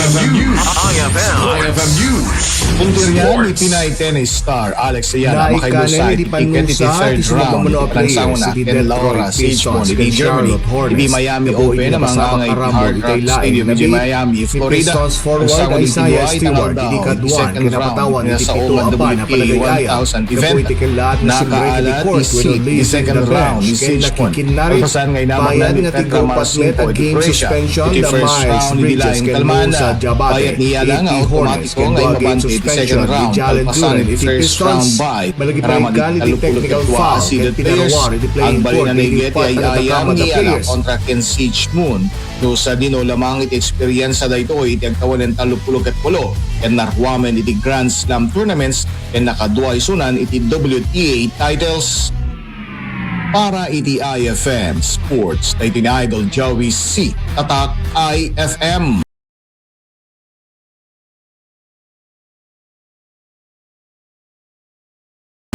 IFM News. IFM News. Puntiryan ni Pinay tennis star Alex Ayala makailusay di ticket iti third round ng sauna ken Laura Siegmund iti Germany iti Miami Open ang mga ngay Hard Rock Stadium iti Miami, Florida. Ang sauna iti Duay tangaw daw iti second round na sa Oman WTA 1000 event. Nakaalat ni second round ni Siegmund. Pagpasan ngay naman na ni Petra Marcinko iti Croatia. Iti first round ni Dilayang Kalmana. Bayat niya lang ang automatiko ngay mabante iti second round. Kalpasan iti first round by Raman iti talupulog at seeded players. Ang balina na igeti ay ayam niya lang kontra ken Siegmund. No sa dino lamang iti experience sa dayto iti agtawan ng talupulog at pulo. Ken narwamen iti Grand Slam tournaments ken nakaduay sunan iti WTA titles. Para iti IFM Sports, iti ni Idol Joey C. Tatak IFM.